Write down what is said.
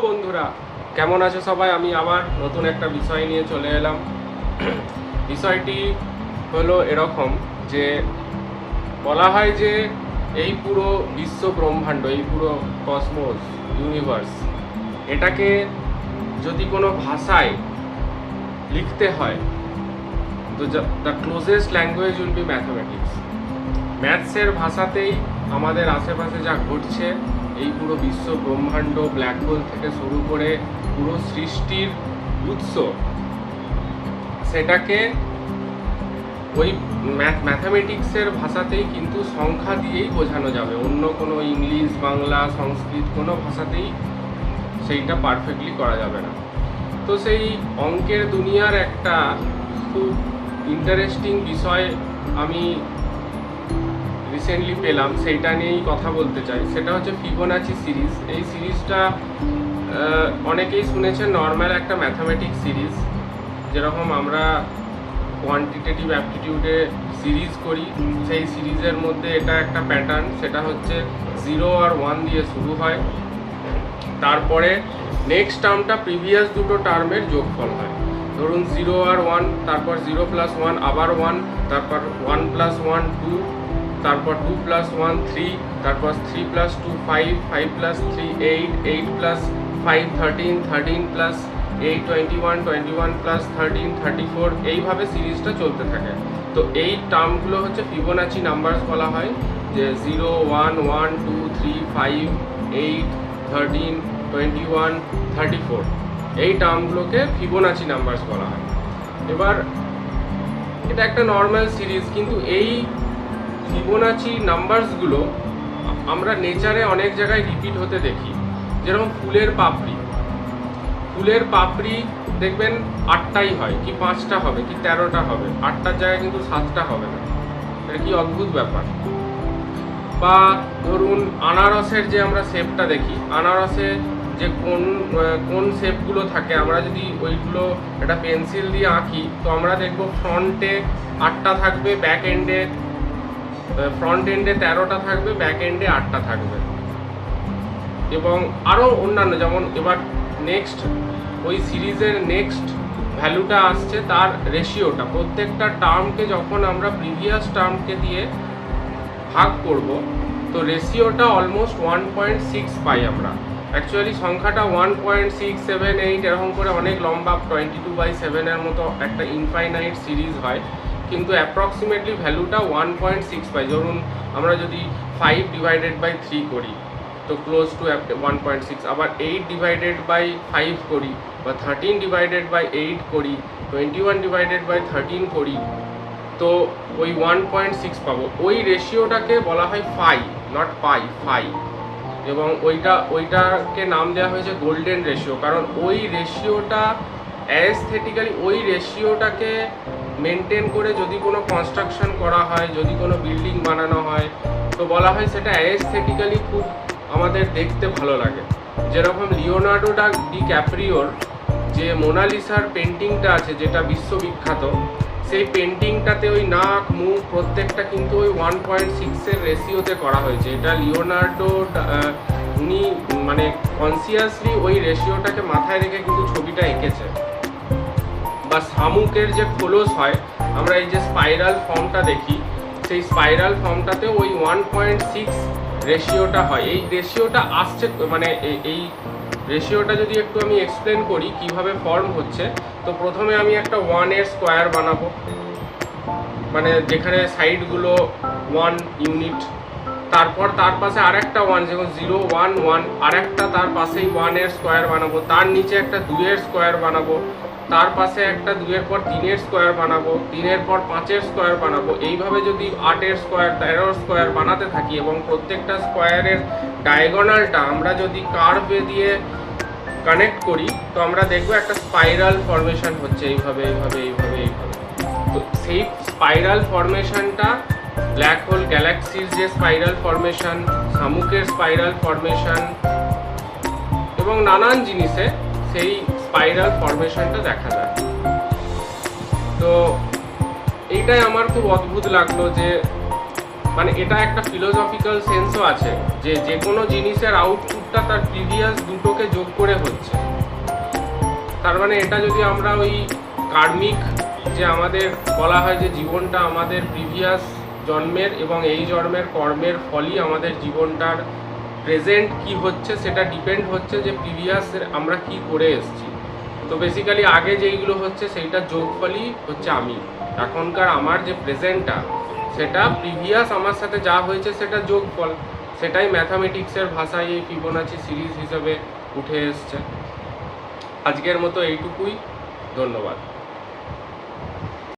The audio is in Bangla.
বন্ধুরা, কেমন আছো সবাই? আমি আবার নতুন একটা বিষয় নিয়ে চলে এলাম। বিষয়টি হলো এরকম যে বলা হয় যে এই পুরো বিশ্ব ব্রহ্মাণ্ড, এই পুরো কসমোস, ইউনিভার্স, এটাকে যদি কোনো ভাষায় লিখতে হয় তো the closest language will be mathematics. ম্যাথসের ভাষাতেই আমাদের আশেপাশে যা ঘটছে, এই পুরো বিশ্ব ব্রহ্মাণ্ড, ব্ল্যাক হোল থেকে শুরু করে পুরো সৃষ্টির উৎস, সেটাকে ওই ম্যাথামেটিক্সের ভাষাতেই কিন্তু সংখ্যা দিয়েই বোঝানো যাবে। অন্য কোনো ইংলিশ, বাংলা, সংস্কৃত কোনো ভাষাতেই সেইটা পারফেক্টলি করা যাবে না। তো সেই অঙ্কের দুনিয়ার একটা খুব ইন্টারেস্টিং বিষয় আমি রিসেন্টলি পেলাম, সেইটা নিয়েই কথা বলতে চাই। সেটা হচ্ছে ফিবোনাচি সিরিজ। এই সিরিজটা অনেকেই শুনেছেন, নর্মাল একটা ম্যাথামেটিক্স সিরিজ, যেরকম আমরা কোয়ান্টিটেটিভ অ্যাপটিটিউডে সিরিজ করি, সেই সিরিজের মধ্যে এটা একটা প্যাটার্ন। সেটা হচ্ছে 0 আর 1 দিয়ে শুরু হয়, তারপরে নেক্সট টার্মটা প্রিভিয়াস দুটো টার্মের যোগফল হয়। ধরুন 0 আর 1, তারপর 0 প্লাস 1 আবার 1, তারপর 1 প্লাস 1 2, তারপর 2 প্লাস 1 3, তারপর 3 plus 2 5, 5 plus 3 8, 8 plus 5 13, 13 plus 8 21, 21 plus 13 34, এইভাবে সিরিজটা চলতে থাকে। তো এই টার্মগুলো হচ্ছে ফিবোনাচি নাম্বারস বলা হয়, যে 0 1 1 2 3 5 8 13 21 34, এই টার্মগুলোকে ফিবোনাচি নাম্বারস বলা হয়। এবার এটা একটা নর্মাল সিরিজ, কিন্তু এই ফিবোনাচি নাম্বারসগুলো আমরা নেচারে অনেক জায়গায় রিপিট হতে দেখি। যেরকম ফুলের পাপড়ি দেখবেন 8টাই হয়, কি 5টা হবে, কি 13টা হবে, 8টার জায়গায় কিন্তু 7টা হবে না। এটা কি অদ্ভুত ব্যাপার। বা ধরুন আনারসের যে আমরা শেপটা দেখি, আনারসে যে কোন শেপগুলো থাকে, আমরা যদি ওইগুলো একটা পেন্সিল দিয়ে আঁকি, তো আমরা দেখব ফ্রন্টে 8টা থাকবে, ব্যাক এন্ডে ফ্রন্ট এন্ডে 13টা থাকবে, ব্যাক এন্ডে 8টা থাকবে, এবং আরও অন্যান্য। যেমন এবার নেক্সট ওই সিরিজের নেক্সট ভ্যালুটা আসছে তার রেশিওটা, প্রত্যেকটা টার্মকে যখন আমরা প্রিভিয়াস টার্মকে দিয়ে ভাগ করব, তো রেশিওটা অলমোস্ট 1.6 পাই আমরা। অ্যাকচুয়ালি সংখ্যাটা 1.678 এরকম করে অনেক লম্বা, 22/7 মতো একটা ইনফাইনাইট সিরিজ হয়, কিন্তু অ্যাপ্রক্সিমেটলি ভ্যালুটা 1.6 পাই। ধরুন আমরা যদি 5 ডিভাইডেড বাই 3 করি তো ক্লোজ টু 1.6, আবার 8 ডিভাইডেড বাই 5 করি, বা 13 ডিভাইডেড বাই 8 করি, 21 ডিভাইডেড বাই 13 করি, তো ওই 1.6 পাবো। ওই রেশিওটাকে বলা হয় ফাই, নট পাই, ফাই। এবং ওইটাকে নাম দেওয়া হয়েছে গোল্ডেন রেশিও, কারণ ওই রেশিওটা অ্যাস্থেটিক্যালি, ওই রেশিওটাকে মেনটেন করে যদি কোনো কনস্ট্রাকশন করা হয়, যদি কোনো বিল্ডিং বানানো হয়, তো বলা হয় সেটা অ্যাস্থেটিক্যালি খুব আমাদের দেখতে ভালো লাগে। যেরকম লিওনার্ডো ডি ক্যাপ্রিওর যে মোনালিসার পেন্টিংটা আছে, যেটা বিশ্ববিখ্যাত, সেই পেন্টিংটাতে ওই নাক, মুখ প্রত্যেকটা কিন্তু ওই 1.6-এর রেশিওতে করা হয়েছে। এটা লিওনার্ডো উনি মানে কনসিয়াসলি ওই রেশিওটাকে মাথায় রেখে কিন্তু ছবিটা এঁকেছে। বা শামুকের যে খোলস হয়, আমরা এই যে স্পাইরাল ফর্মটা দেখি, সেই স্পাইরাল ফর্মটাতে ওই 1.6 রেশিওটা হয়। এই রেশিওটা আসছে, মানে এই রেশিওটা যদি একটু আমি এক্সপ্লেন করি কিভাবে ফর্ম হচ্ছে, তো প্রথমে আমি একটা 1-এর স্কোয়ার বানাবো, মানে যেখানে সাইডগুলো 1 ইউনিট, তারপর তার পাশে আরেকটা 1, যেমন 0 1 1, আরেকটা তার পাশেই 1-এর স্কোয়ার বানাবো, তার নিচে একটা 2-এর স্কোয়ার বানাবো, তার পাশে একটা 2-এর পর 3-এর স্কোয়ার বানাবো, 3-এর পর 5-এর স্কোয়ার বানাবো। এইভাবে যদি 8-এর স্কোয়ার, 13-এর স্কোয়ার বানাতে থাকি, এবং প্রত্যেকটা স্কোয়ারের ডায়াগোনালটা আমরা যদি কার্ভে দিয়ে কানেক্ট করি, তো আমরা দেখবো একটা স্পাইরাল ফরমেশন হচ্ছে, এইভাবে এইভাবে এইভাবে এইভাবে। তো সেই স্পাইরাল ফরমেশনটা ব্ল্যাক হোল গ্যালাক্সির যে স্পাইরাল ফরমেশন, শামুকের স্পাইরাল ফরমেশন, এবং নানান জিনিসে সেই স্পাইরাল ফরমেশনটা দেখা যায়। তো এইটাই আমার খুব অদ্ভুত লাগলো, যে মানে এটা একটা ফিলোসফিক্যাল সেন্সও আছে যে যে কোনো জিনিসের আউটপুটটা তার প্রিভিয়াস দুটোকে যোগ করে হচ্ছে। তার মানে এটা যদি আমরা ওই কার্মিক যে আমাদের বলা হয় যে জীবনটা আমাদের প্রিভিয়াস জন্মের এবং এই জন্মের কর্মের ফলই আমাদের জীবনটার প্রেজেন্ট কি হচ্ছে সেটা ডিপেন্ড হচ্ছে যে প্রিভিয়াস আমরা কি করে এসেছি। তো বেসিক্যালি আগে যেইগুলো হচ্ছে সেইটা যোগফলই হচ্ছে আমি। এখনকার আমার যে প্রেজেন্টটা সেটা প্রিভিয়াস আমার সাথে যা হয়েছে সেটা যোগফল। সেটাই ম্যাথামেটিক্সের ভাষায় এই ফিবোনাচি সিরিজ হিসেবে উঠে এসছে। আজকের মতো এইটুকুই, ধন্যবাদ।